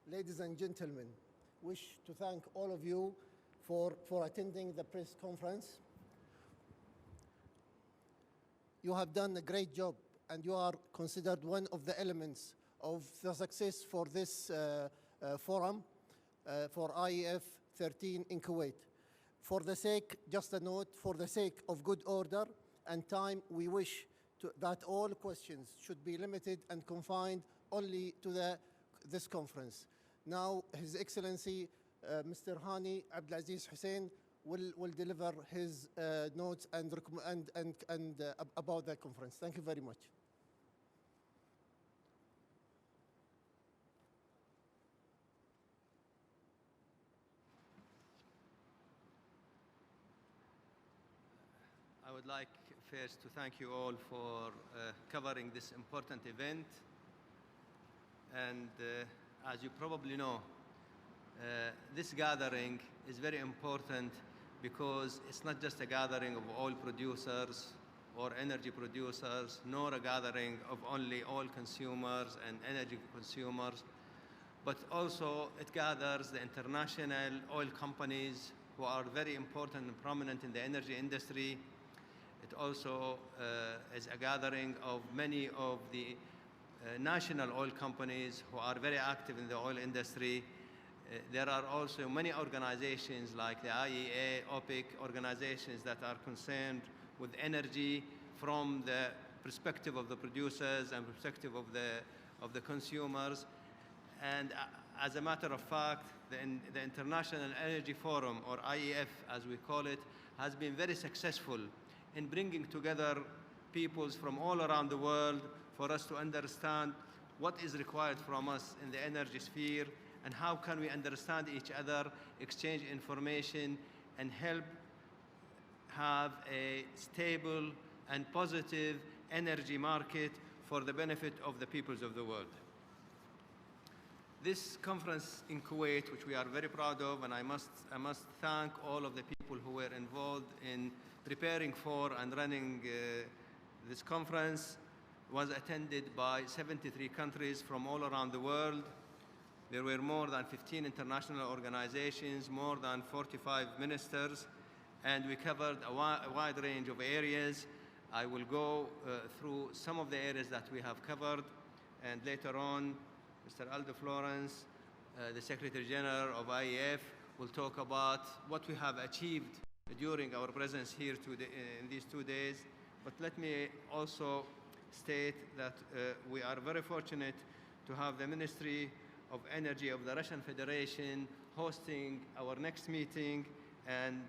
ladies and gentlemen, wish to thank all of you for attending the press conference. You have done a great job, and you are considered one of the elements of the success for this forum for IEF13 in Kuwait. For the sake, just a note, for the sake of good order and time, we wish that all questions should be limited and confined only to this conference. Now, His Excellency, Mr. Hani Abdulaziz Hussein will deliver his notes and about the conference. Thank you very much. I would like first to thank you all for covering this important event. And as you probably know, this gathering is very important because it's not just a gathering of oil producers or energy producers, nor a gathering of only oil consumers and energy consumers, but also it gathers the international oil companies who are very important and prominent in the energy industry. It also is a gathering of many of the national oil companies who are very active in the oil industry. There are also many organizations like the IEA, OPEC, organizations that are concerned with energy from the perspective of the producers and perspective of the consumers. And as a matter of fact, the International Energy Forum, or IEF as we call it, has been very successful in bringing together peoples from all around the world for us to understand what is required from us in the energy sphere and how can we understand each other, exchange information, and help have a stable and positive energy market for the benefit of the peoples of the world. This conference in Kuwait, which we are very proud of, and I must thank all of the people who were involved in preparing for and running this conference, was attended by 73 countries from all around the world. There were more than 15 international organizations, more than 45 ministers, and we covered a wide range of areas. I will go through some of the areas that we have covered, and later on, Mr. Aldo Florence, the Secretary General of IEF, will talk about what we have achieved during our presence here in these 2 days. But let me also state that we are very fortunate to have the Ministry of Energy of the Russian Federation hosting our next meeting, and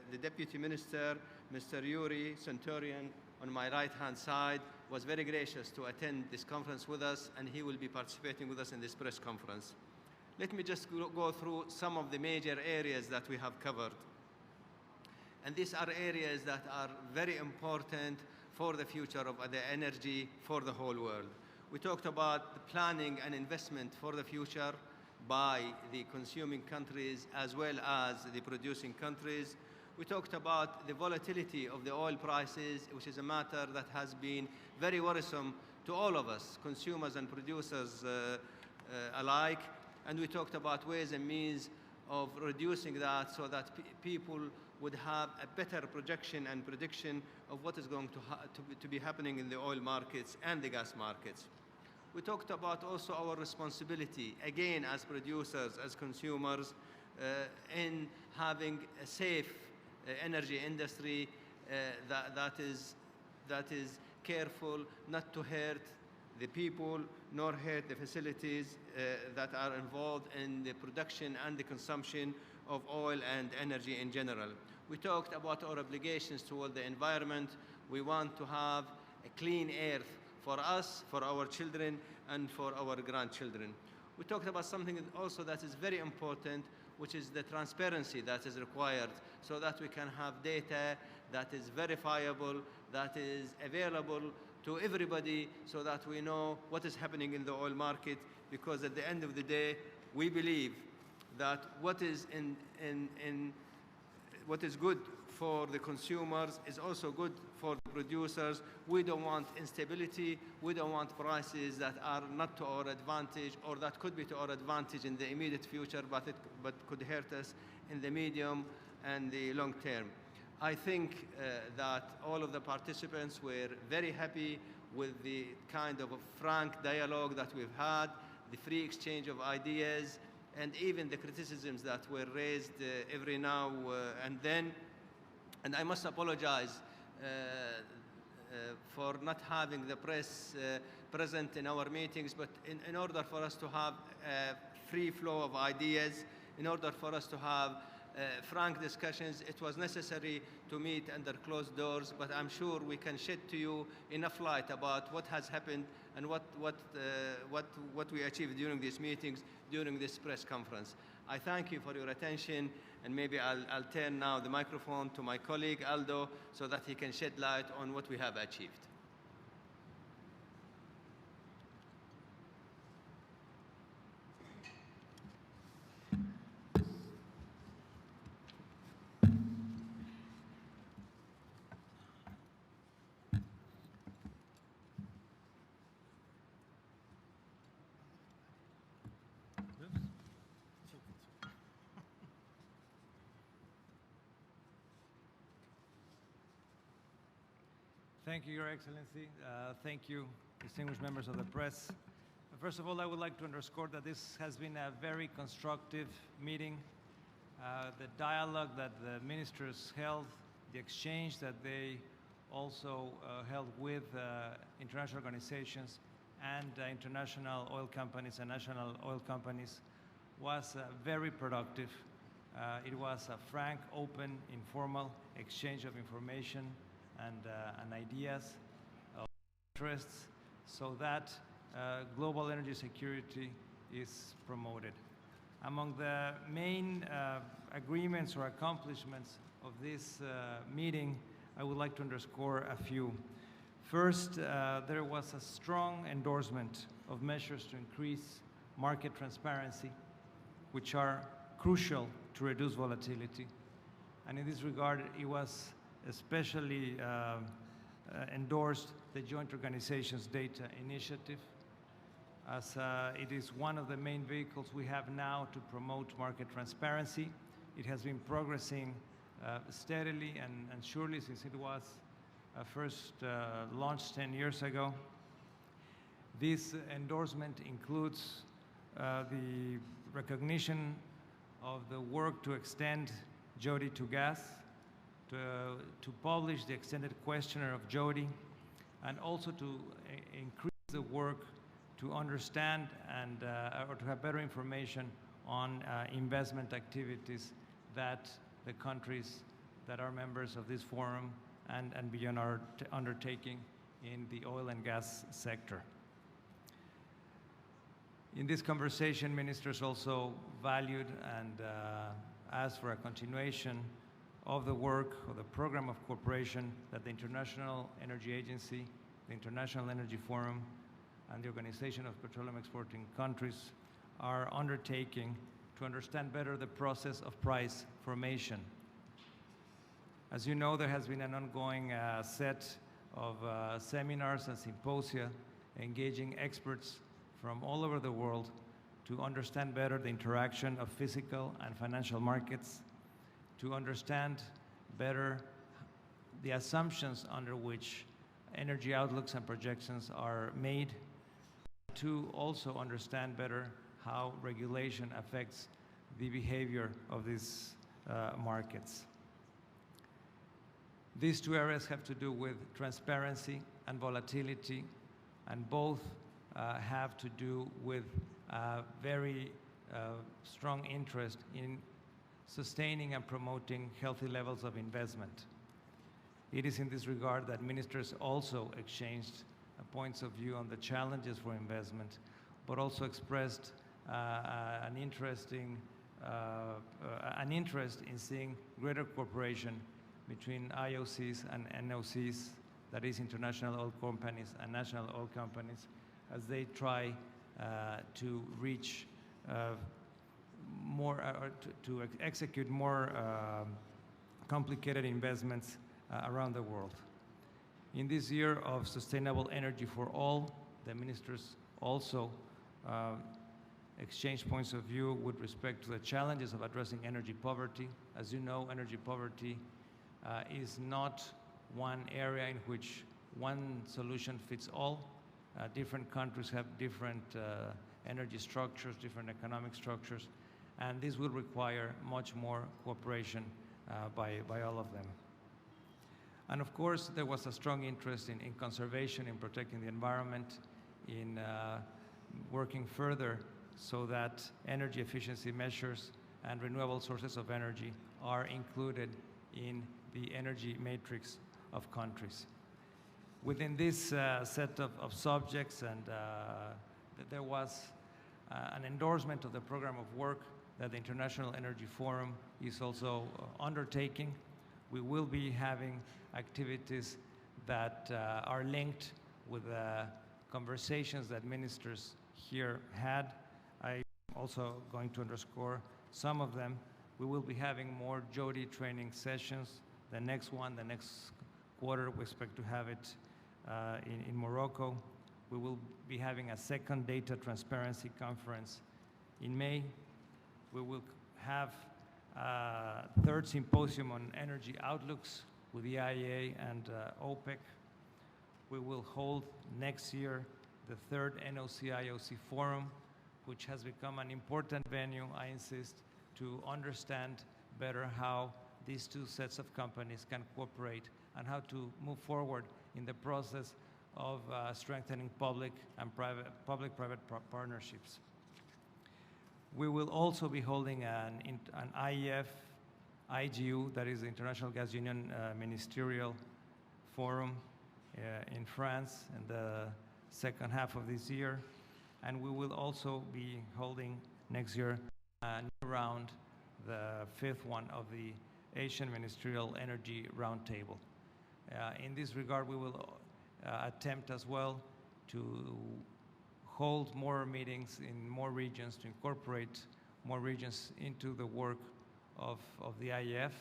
the Deputy Minister, Mr. Yuri Centurion, on my right-hand side, was very gracious to attend this conference with us, and he will be participating with us in this press conference. Let me just go through some of the major areas that we have covered. And these are areas that are very important for the future of the energy for the whole world. We talked about the planning and investment for the future by the consuming countries as well as the producing countries. We talked about the volatility of the oil prices, which is a matter that has been very worrisome to all of us, consumers and producers alike. And we talked about ways and means of reducing that so that people would have a better projection and prediction of what is going to be happening in the oil markets and the gas markets. We talked about also our responsibility, again, as producers, as consumers, in having a safe energy industry that is careful not to hurt the people nor hurt the facilities that are involved in the production and the consumption of oil and energy in general. We talked about our obligations toward the environment. We want to have a clean earth for us, for our children, and for our grandchildren. We talked about something also that is very important, which is the transparency that is required so that we can have data that is verifiable, that is available to everybody so that we know what is happening in the oil market, because at the end of the day, we believe that what is good for the consumers, is also good for the producers. We don't want instability. We don't want prices that are not to our advantage or that could be to our advantage in the immediate future, but could hurt us in the medium and the long term. I think that all of the participants were very happy with the kind of a frank dialogue that we've had, the free exchange of ideas, and even the criticisms that were raised every now and then. And I must apologize for not having the press present in our meetings, but in order for us to have a free flow of ideas, in order for us to have frank discussions, it was necessary to meet under closed doors, but I'm sure we can shed to you enough light about what has happened and what we achieved during these meetings, during this press conference. I thank you for your attention, and maybe I'll turn now the microphone to my colleague Aldo so that he can shed light on what we have achieved. Thank you, Your Excellency. Thank you, distinguished members of the press. First of all, I would like to underscore that this has been a very constructive meeting. The dialogue that the ministers held, the exchange that they also held with international organizations and international oil companies and national oil companies was very productive. It was a frank, open, informal exchange of information and ideas of interests so that global energy security is promoted. Among the main agreements or accomplishments of this meeting, I would like to underscore a few. First, there was a strong endorsement of measures to increase market transparency, which are crucial to reduce volatility. And in this regard, it was especially endorsed the Joint Organizations Data Initiative, as it is one of the main vehicles we have now to promote market transparency. It has been progressing steadily and surely since it was first launched 10 years ago. This endorsement includes the recognition of the work to extend Jody to gas, to publish the extended questionnaire of Jody, and also to increase the work to understand and or to have better information on investment activities that the countries that are members of this forum and beyond are undertaking in the oil and gas sector. In this conversation, ministers also valued and asked for a continuation of the work of the program of cooperation that the International Energy Agency, the International Energy Forum, and the Organization of Petroleum Exporting Countries are undertaking to understand better the process of price formation. As you know, there has been an ongoing set of seminars and symposia engaging experts from all over the world to understand better the interaction of physical and financial markets, to understand better the assumptions under which energy outlooks and projections are made, to also understand better how regulation affects the behavior of these markets. These two areas have to do with transparency and volatility, and both have to do with very strong interest in sustaining and promoting healthy levels of investment. It is in this regard that ministers also exchanged points of view on the challenges for investment, but also expressed an interest in seeing greater cooperation between IOCs and NOCs, that is international oil companies and national oil companies, as they try to reach more, to execute more complicated investments around the world. In this year of sustainable energy for all, the ministers also exchanged points of view with respect to the challenges of addressing energy poverty. As you know, energy poverty is not one area in which one solution fits all. Different countries have different energy structures, different economic structures, and this will require much more cooperation by all of them. And of course, there was a strong interest in conservation, in protecting the environment, in working further so that energy efficiency measures and renewable sources of energy are included in the energy matrix of countries. Within this set of subjects, and there was an endorsement of the program of work that the International Energy Forum is also undertaking. We will be having activities that are linked with conversations that ministers here had. I'm also going to underscore some of them. We will be having more Jodi training sessions. The next one, the next quarter, we expect to have it in Morocco. We will be having a second data transparency conference in May. We will have a third symposium on energy outlooks with the IEA and OPEC. We will hold next year the third NOC-IOC forum, which has become an important venue, I insist, to understand better how these two sets of companies can cooperate and how to move forward in the process of strengthening public and public-private partnerships. We will also be holding an IEF IGU, that is the International Gas Union Ministerial Forum in France in the second half of this year. And we will also be holding next year a new round, the fifth one of the Asian Ministerial Energy Roundtable. In this regard, we will attempt as well to hold more meetings in more regions, to incorporate more regions into the work of the IEF.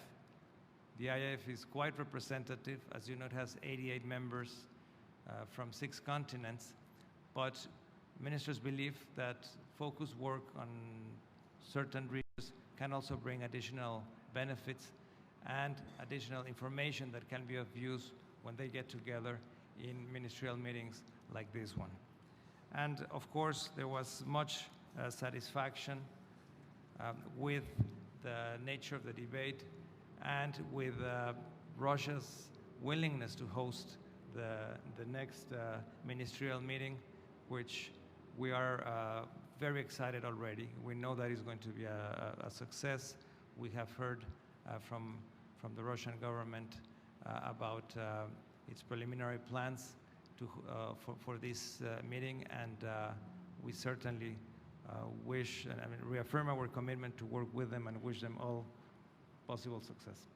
The IEF is quite representative. As you know, it has 88 members from 6 continents, but ministers believe that focused work on certain regions can also bring additional benefits and additional information that can be of use when they get together in ministerial meetings like this one. And of course, there was much satisfaction with the nature of the debate and with Russia's willingness to host the next ministerial meeting, which we are very excited already. We know that it's going to be a success. We have heard from the Russian government about its preliminary plans for this meeting, and we certainly wish and reaffirm our commitment to work with them and wish them all possible success.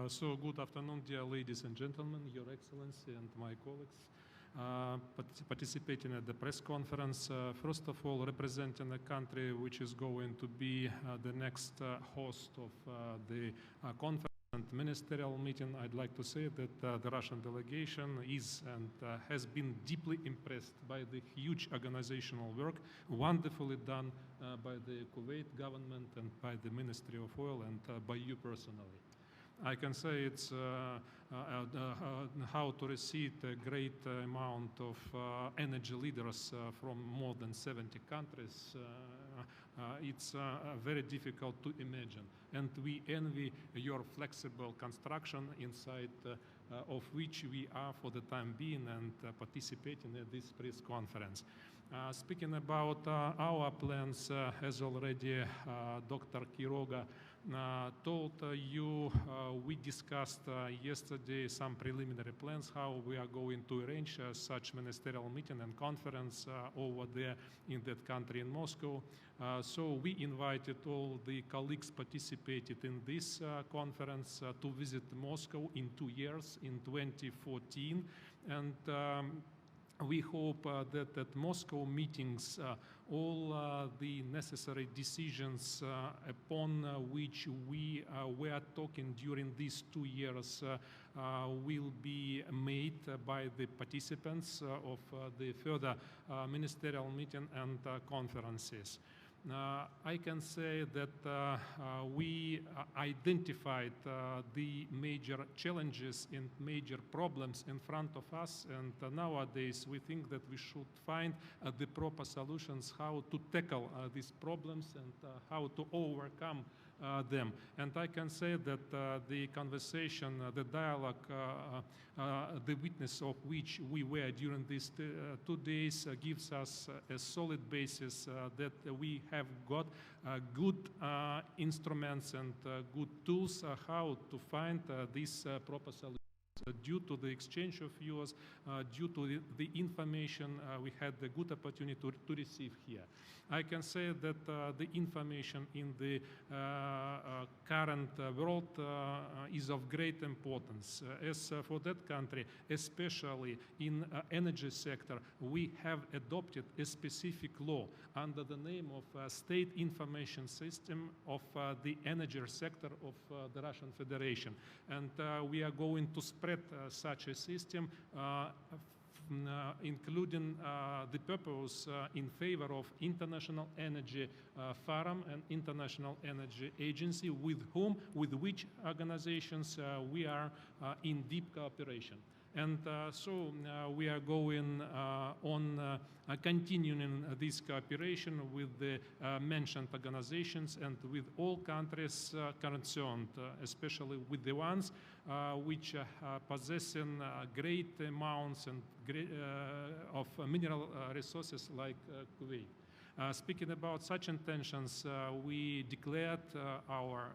So good afternoon, dear ladies and gentlemen, Your Excellency and my colleagues participating at the press conference. First of all, representing a country which is going to be the next host of the conference and ministerial meeting, I'd like to say that the Russian delegation is and has been deeply impressed by the huge organizational work wonderfully done by the Kuwait government and by the Ministry of Oil and by you personally. I can say it's how to receive a great amount of energy leaders from more than 70 countries. It's very difficult to imagine. And we envy your flexible construction inside of which we are for the time being and participating at this press conference. Speaking about our plans, as already Dr. Quiroga told you, we discussed yesterday some preliminary plans how we are going to arrange such ministerial meeting and conference over there in that country in Moscow. So we invited all the colleagues participated in this conference to visit Moscow in 2 years, in 2014. And we hope that at Moscow meetings, all the necessary decisions upon which we were talking during these 2 years will be made by the participants of the further ministerial meeting and conferences. I can say that we identified the major challenges and major problems in front of us, and nowadays we think that we should find the proper solutions how to tackle these problems and how to overcome them. And I can say that the conversation, the dialogue, the witness of which we were during these 2 days gives us a solid basis that we have got good instruments and good tools how to find these proper solutions. Due to the exchange of views, due to the information we had the good opportunity to receive here. I can say that the information in the current world is of great importance. As for that country, especially in energy sector, we have adopted a specific law under the name of State Information System of the energy sector of the Russian Federation. And we are going to spread such a system including the purpose in favor of International Energy Forum and International Energy Agency, with which organizations we are in deep cooperation. And so we are going on continuing this cooperation with the mentioned organizations and with all countries concerned, especially with the ones which are possessing great amounts and of mineral resources like Kuwait. Speaking about such intentions, we declared our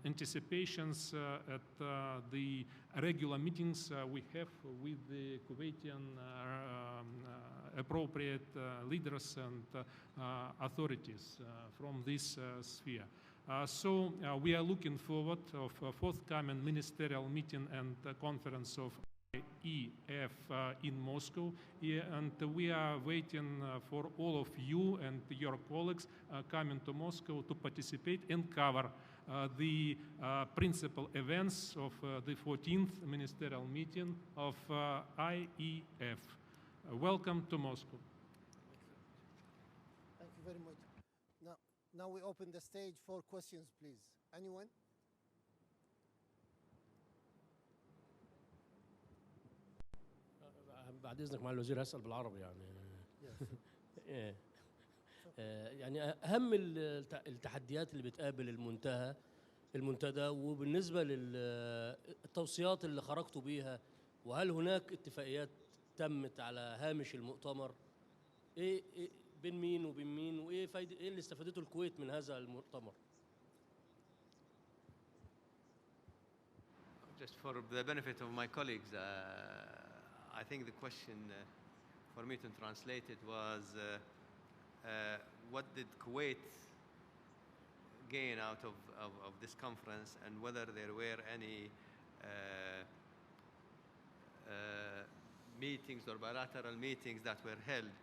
anticipations at the regular meetings we have with the Kuwaitian appropriate leaders and authorities from this sphere. So we are looking forward of a forthcoming ministerial meeting and conference of IEF in Moscow, and we are waiting for all of you and your colleagues coming to Moscow to participate and cover the principal events of the 14th ministerial meeting of IEF. Welcome to Moscow. Thank you very much. Now we open the stage for questions, please. Anyone? بعد اذنك مع الوزير هسأل بالعربي يعني. يعني اهم التحديات اللي بتقابل المنتدى وبالنسبه للتوصيات اللي خرجتوا بيها، وهل هناك اتفاقيات تمت على هامش المؤتمر؟ ايه بين مين وبين مين، وايه فايده ايه اللي استفادته الكويت من هذا المؤتمر؟ Just for the benefit of my colleagues, I think the question for me to translate it was what did Kuwait gain out of this conference, and whether there were any meetings or bilateral meetings that were held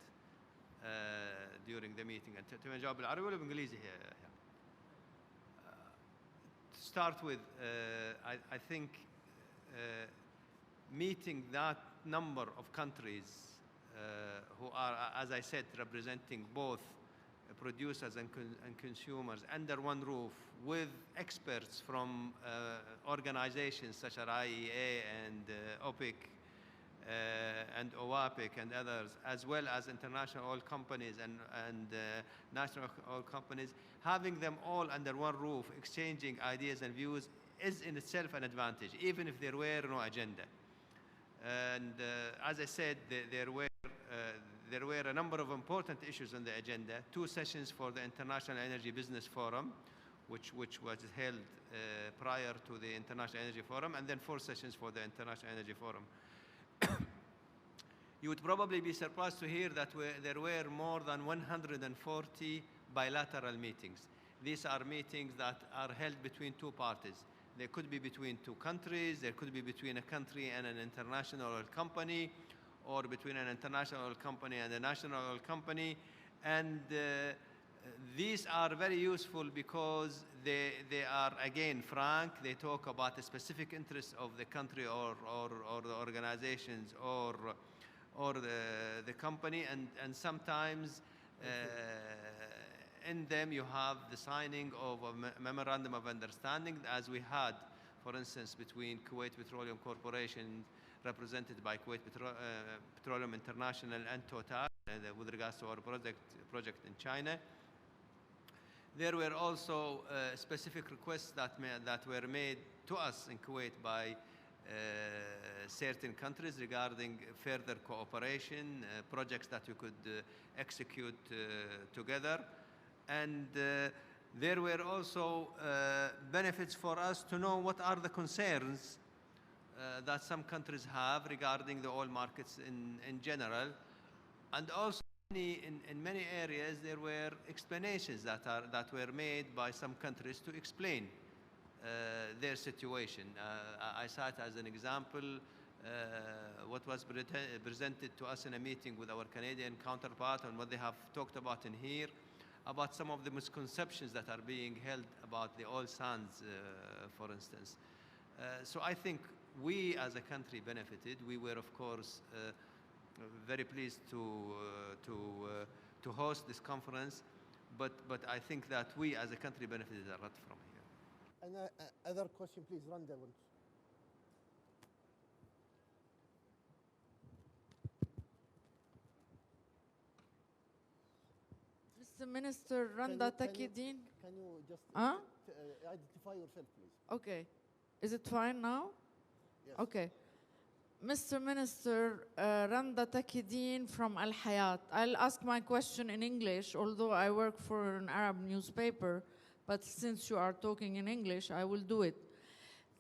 during the meeting. And to نجاوب بالعربي ولا بالإنجليزي here? To start with, I think meeting that number of countries who are, as I said, representing both producers and consumers under one roof, with experts from organizations such as IEA and OPEC and OAPEC and others, as well as international oil companies and national oil companies, having them all under one roof, exchanging ideas and views, is in itself an advantage, even if there were no agenda. And as I said, there were a number of important issues on the agenda. 2 sessions for the International Energy Business Forum, which was held prior to the International Energy Forum, and then 4 sessions for the International Energy Forum. You would probably be surprised to hear that there were more than 140 bilateral meetings. These are meetings that are held between 2 parties. They could be between 2 countries, there could be between a country and an international oil company, or between an international oil company and a national oil company. And these are very useful because they are, again, frank. They talk about the specific interests of the country or the organizations or the company, and sometimes in them you have the signing of a memorandum of understanding, as we had, for instance, between Kuwait Petroleum Corporation, represented by Kuwait Petroleum International, and Total with regards to our project in China. There were also specific requests that were made to us in Kuwait by certain countries regarding further cooperation, projects that we could execute together. And there were also benefits for us to know what are the concerns that some countries have regarding the oil markets in general. And also in many areas there were explanations that were made by some countries to explain their situation. I cite as an example what was presented to us in a meeting with our Canadian counterpart, and what they have talked about in here, about some of the misconceptions that are being held about the oil sands, for instance. So I think we as a country benefited. We were, of course, very pleased to host this conference, but I think that we as a country benefited a lot from here. And other question, please, Randa. Mr. Minister, Randa Takidin. Can you just identify yourself, please? Okay. Is it fine now? Yes. Okay. Mr. Minister, Randa Takidin from Al Hayat. I'll ask my question in English, although I work for an Arab newspaper, but since you are talking in English, I will do it.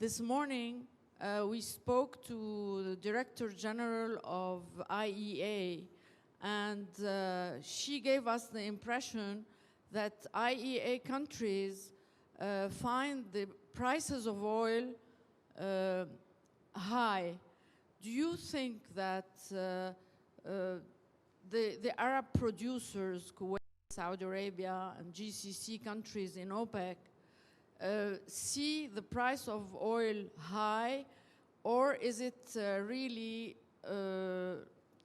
This morning, we spoke to the Director General of IEA, and she gave us the impression that IEA countries find the prices of oil high. Do you think that the Arab producers, Kuwait, Saudi Arabia, and GCC countries in OPEC, see the price of oil high, or is it really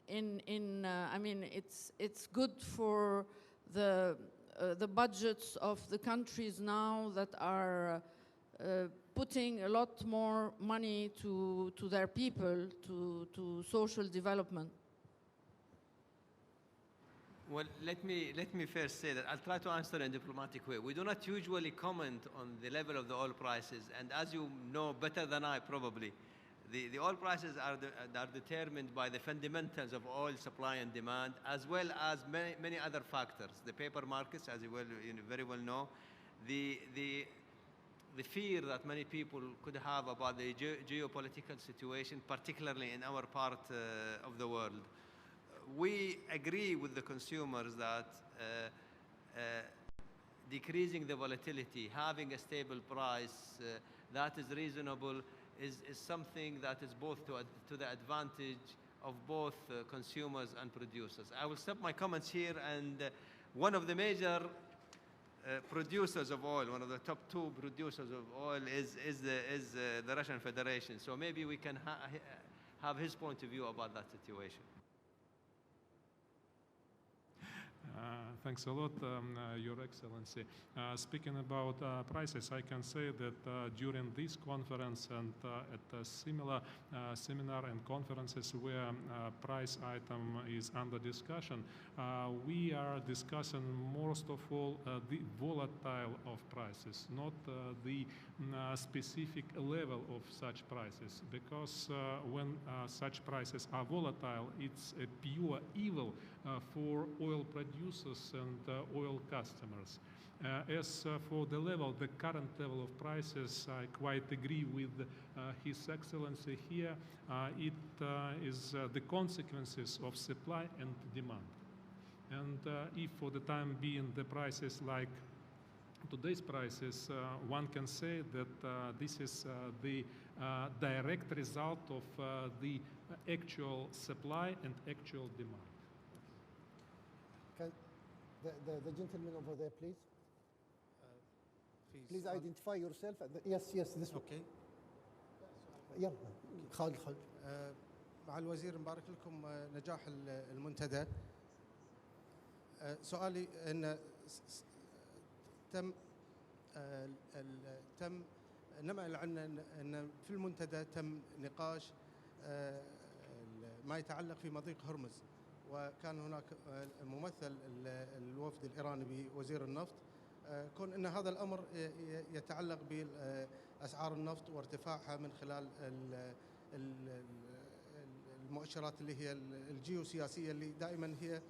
I mean, it's good for the budgets of the countries now that are putting a lot more money to their people, to social development? Well, let me first say that I'll try to answer in a diplomatic way. We do not usually comment on the level of the oil prices, and as you know better than I probably, the oil prices are determined by the fundamentals of oil supply and demand, as well as many other factors. The paper markets, as you very well know, the fear that many people could have about the geopolitical situation, particularly in our part of the world. We agree with the consumers that decreasing the volatility, having a stable price that is reasonable, is something that is both to the advantage of both consumers and producers. I will stop my comments here, and one of the major producers of oil, one of the top 2 producers of oil is the Russian Federation. So maybe we can have his point of view about that situation. Thanks a lot, Your Excellency. Speaking about prices, I can say that during this conference and at a similar seminar and conferences where price item is under discussion, we are discussing most of all the volatile of prices, not the specific level of such prices, because when such prices are volatile, it's a pure evil for oil producers and oil customers. As for the level, the current level of prices, I quite agree with His Excellency here. It is the consequences of supply and demand. And if for the time being the prices like today's prices, one can say that this is the direct result of the actual supply and actual demand. Can the gentleman over there, please? Please identify yourself. Yes, this one. اوكي. يلا خالد. مع الوزير مبارك لكم نجاح المنتدى. سؤالي ان تم نمأ عنا ان في المنتدى تم نقاش ما يتعلق في مضيق هرمز، وكان هناك ممثل الوفد الإيراني بوزير النفط، كون ان هذا الامر يتعلق باسعار النفط وارتفاعها من خلال المؤشرات اللي هي الجيوسياسيه اللي دائما هي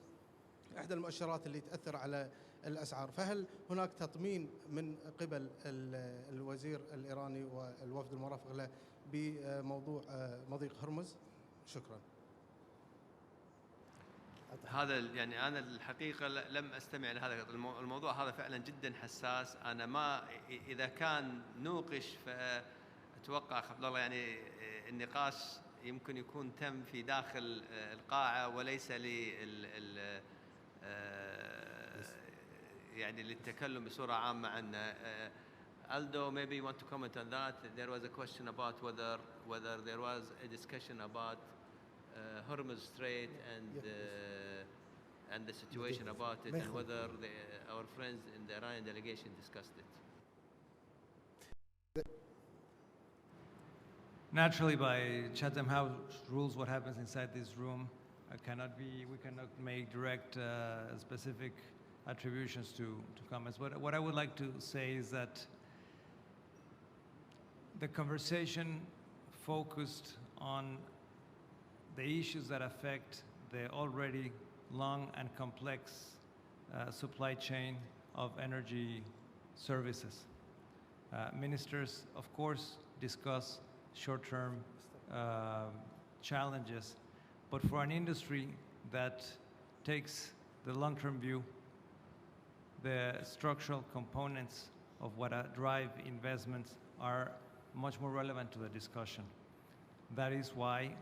احدى المؤشرات اللي تاثر على الاسعار، فهل هناك تطمين من قبل الوزير الايراني والوفد المرافق له بموضوع مضيق هرمز؟ شكرا. هذا يعني أنا الحقيقة لم أستمع لهذا الموضوع، هذا فعلا جدا حساس. أنا ما إذا كان نوقش فأتوقع عبد الله يعني النقاش يمكن يكون تم في داخل القاعة وليس يعني للتكلم بصورة عامة عنه. Aldo, maybe you want to comment on that. There was a question about whether there was a discussion about Hormuz Strait and the situation about it, and whether our friends in the Iranian delegation discussed it. Naturally, by Chatham House rules, what happens inside this room we cannot make direct specific attributions to comments. What I would like to say is that the conversation focused on the issues that affect the already long and complex supply chain of energy services. Ministers, of course, discuss short-term challenges, but for an industry that takes the long-term view, the structural components of what drive investments are much more relevant to the discussion. That is why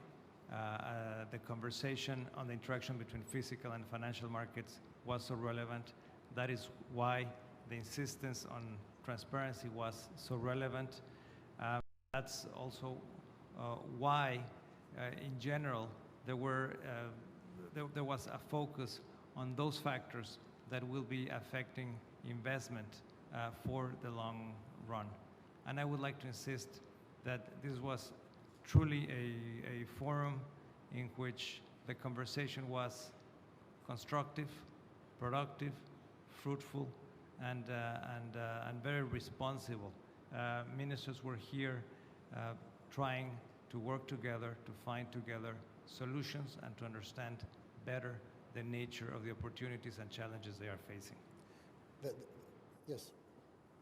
the conversation on the interaction between physical and financial markets was so relevant. That is why the insistence on transparency was so relevant. That's also why, in general, there was a focus on those factors that will be affecting investment for the long run. And I would like to insist that this was truly a forum in which the conversation was constructive, productive, fruitful, and very responsible. Ministers were here trying to work together, to find together solutions, and to understand better the nature of the opportunities and challenges they are facing. Yes.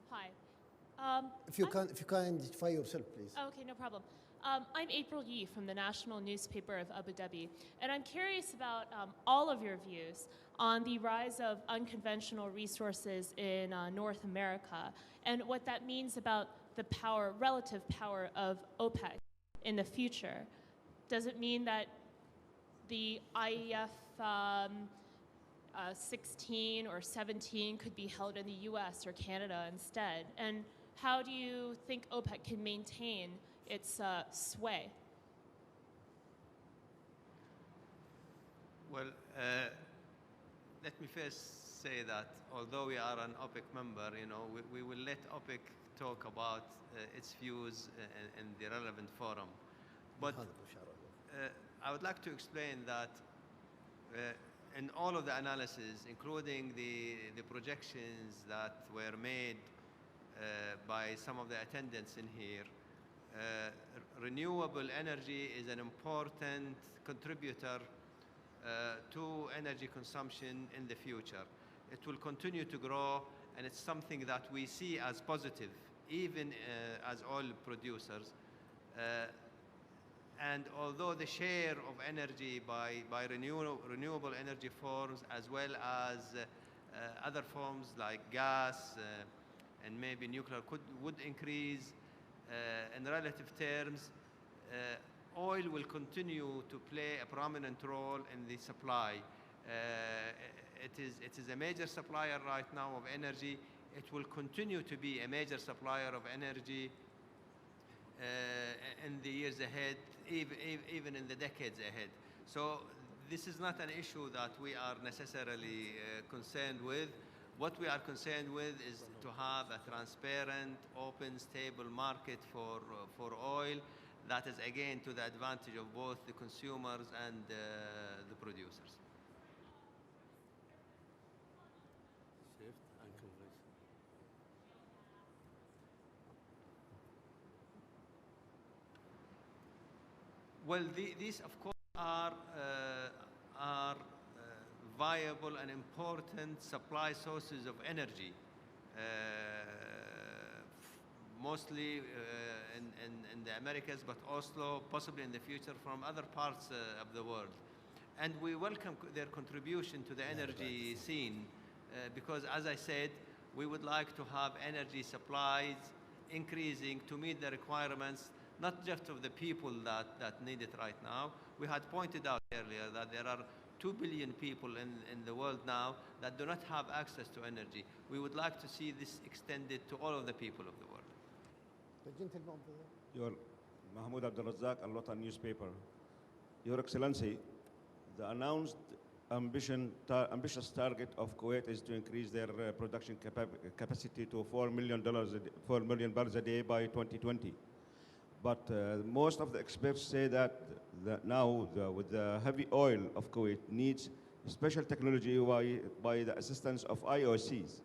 Hi. If you can identify yourself, please. Okay, no problem. I'm April Yee from the National Newspaper of Abu Dhabi, and I'm curious about all of your views on the rise of unconventional resources in North America and what that means about the relative power of OPEC in the future. Does it mean that the IEF16 or 17 could be held in the US or Canada instead? And how do you think OPEC can maintain its sway? Well, let me first say that although we are an OPEC member, we will let OPEC talk about its views in the relevant forum. But I would like to explain that in all of the analysis, including the projections that were made by some of the attendants in here, renewable energy is an important contributor to energy consumption in the future. It will continue to grow, and it's something that we see as positive, even as oil producers. And although the share of energy by renewable energy forms, as well as other forms like gas and maybe nuclear would increase in relative terms, oil will continue to play a prominent role in the supply. It is a major supplier right now of energy. It will continue to be a major supplier of energy in the years ahead, even in the decades ahead. So this is not an issue that we are necessarily concerned with. What we are concerned with is to have a transparent, open, stable market for oil that is, again, to the advantage of both the consumers and the producers. Well, these, of course, are viable and important supply sources of energy, mostly in the Americas, but also possibly in the future from other parts of the world. And we welcome their contribution to the energy scene because, as I said, we would like to have energy supplies increasing to meet the requirements not just of the people that need it right now. We had pointed out earlier that there are 2 billion people in the world now that do not have access to energy. We would like to see this extended to all of the people of the world. The gentleman there. Your Mahmoud Abdul Razzaq, Al-Watan newspaper. Your Excellency, the announced ambitious target of Kuwait is to increase their production capacity to $4 million barrels a day by 2020. But most of the experts say that now, with the heavy oil of Kuwait, needs special technology by the assistance of IOCs.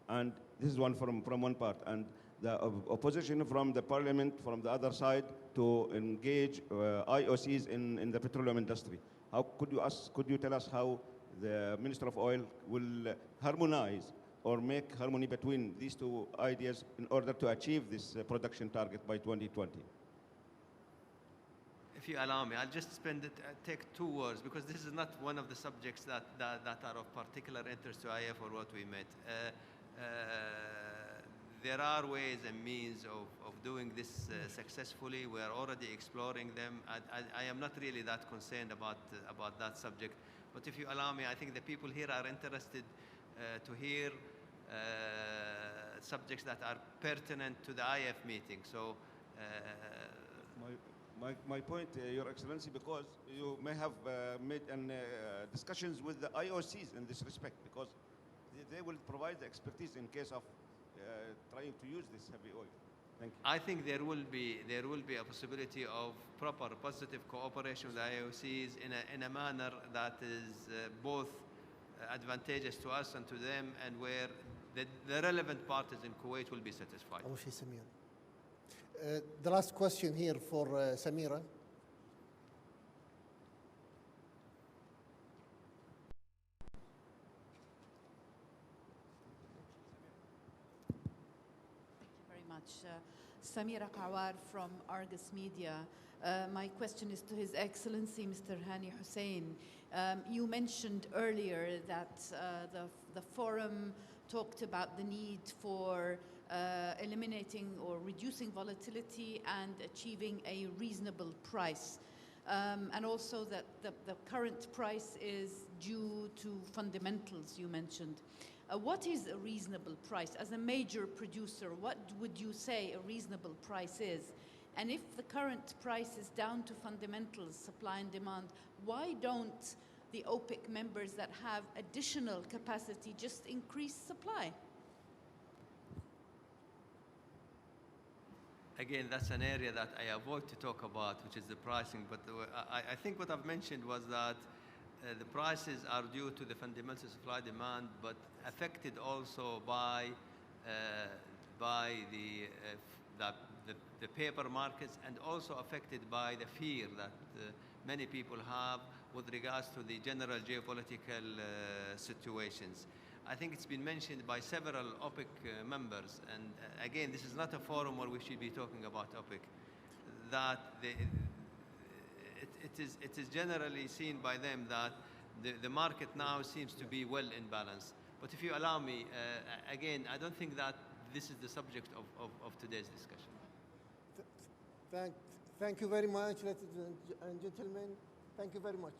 And this is one from one part. And the opposition from the parliament, from the other side, to engage IOCs in the petroleum industry. How could you tell us how the Minister of Oil will harmonize or make harmony between these two ideas in order to achieve this production target by 2020? If you allow me, I'll just take 2 words, because this is not one of the subjects that are of particular interest to IEF or what we met. There are ways and means of doing this successfully. We are already exploring them. I am not really that concerned about that subject. But if you allow me, I think the people here are interested to hear subjects that are pertinent to the IEF meeting. So. My point, Your Excellency, because you may have made discussions with the IOCs in this respect, because they will provide the expertise in case of trying to use this heavy oil. Thank you. I think there will be a possibility of proper positive cooperation with the IOCs in a manner that is both advantageous to us and to them, and where the relevant parties in Kuwait will be satisfied. The last question here for Samira. Very much. Samira Kawar from Argus Media. My question is to His Excellency, Mr. Hani Hussein. You mentioned earlier that the forum talked about the need for eliminating or reducing volatility and achieving a reasonable price. And also that the current price is due to fundamentals you mentioned. What is a reasonable price? As a major producer, what would you say a reasonable price is? And if the current price is down to fundamentals, supply and demand, why don't the OPEC members that have additional capacity just increase supply? Again, that's an area that I avoid to talk about, which is the pricing. But I think what I've mentioned was that the prices are due to the fundamental supply-demand, but affected also by the paper markets, and also affected by the fear that many people have with regards to the general geopolitical situations. I think it's been mentioned by several OPEC members, and again, this is not a forum where we should be talking about OPEC, that it is generally seen by them that the market now seems to be well in balance. But if you allow me, again, I don't think that this is the subject of today's discussion. Thank you very much, ladies and gentlemen. Thank you very much.